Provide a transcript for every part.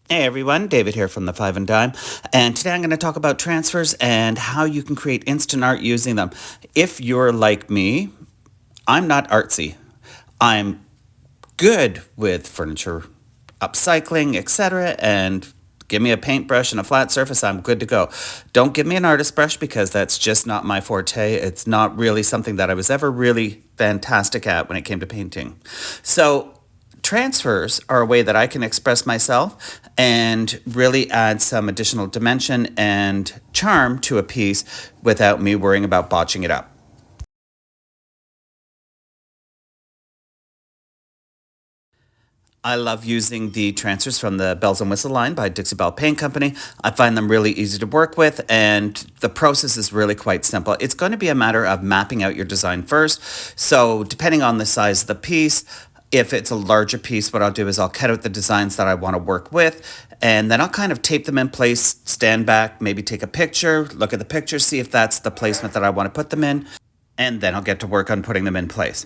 Hey everyone, David here from the Five and Dime, and today I'm going to talk about transfers and how you can create instant art using them. If you're like me, I'm not artsy. I'm good with furniture upcycling, etc., and give me a paintbrush and a flat surface, I'm good to go. Don't give me an artist brush because that's just not my forte. It's not really something that I was ever really fantastic at when it came to painting. So transfers are a way that I can express myself and really add some additional dimension and charm to a piece without me worrying about botching it up. I love using the transfers from the Bells and Whistle line by Dixie Belle Paint Company. I find them really easy to work with, and the process is really quite simple. It's going to be a matter of mapping out your design first. So depending on the size of the piece, if it's a larger piece, what I'll do is I'll cut out the designs that I want to work with, and then I'll kind of tape them in place, stand back, maybe take a picture, look at the picture, see if that's the placement that I want to put them in, and then I'll get to work on putting them in place.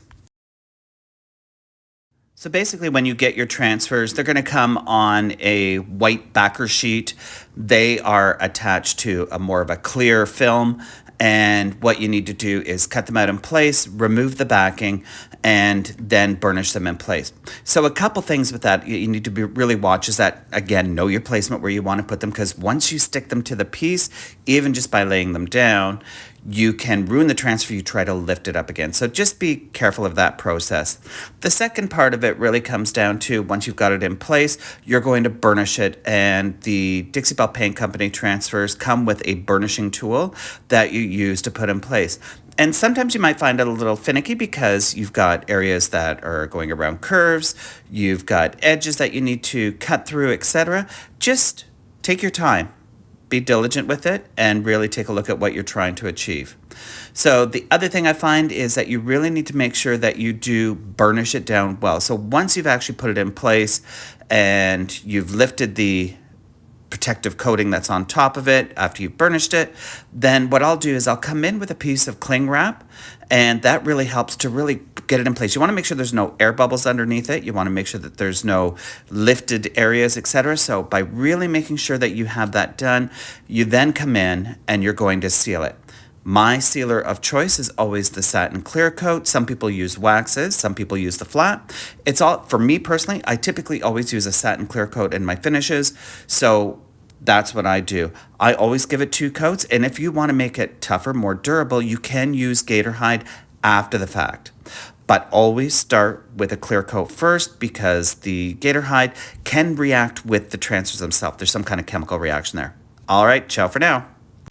So basically, when you get your transfers, they're going to come on a white backer sheet. They are attached to a more of a clear film. And what you need to do is cut them out in place, remove the backing, and then burnish them in place. So a couple things with that you need to really watch is that, again, know your placement where you want to put them, because once you stick them to the piece, even just by laying them down, you can ruin the transfer you try to lift it up again. So just be careful of that process. The second part of it really comes down to, once you've got it in place, you're going to burnish it, and the Dixie Belle Paint Company transfers come with a burnishing tool that you use to put in place. And sometimes you might find it a little finicky because you've got areas that are going around curves, you've got edges that you need to cut through, etc. Just take your time. Be diligent with it and really take a look at what you're trying to achieve. So the other thing I find is that you really need to make sure that you do burnish it down well. So once you've actually put it in place and you've lifted the protective coating that's on top of it after you've burnished it, then what I'll do is I'll come in with a piece of cling wrap, and that really helps to really get it in place. You want to make sure there's no air bubbles underneath it. You want to make sure that there's no lifted areas, etc. So by really making sure that you have that done, you then come in and you're going to seal it. My sealer of choice is always the satin clear coat. Some people use waxes, some people use the flat. It's all, for me personally, I typically always use a satin clear coat in my finishes. So that's what I do. I always give it 2 coats, and if you want to make it tougher, more durable, you can use gator hide after the fact. But always start with a clear coat first, because the gator hide can react with the transfers themselves. There's some kind of chemical reaction there. All right, ciao for now.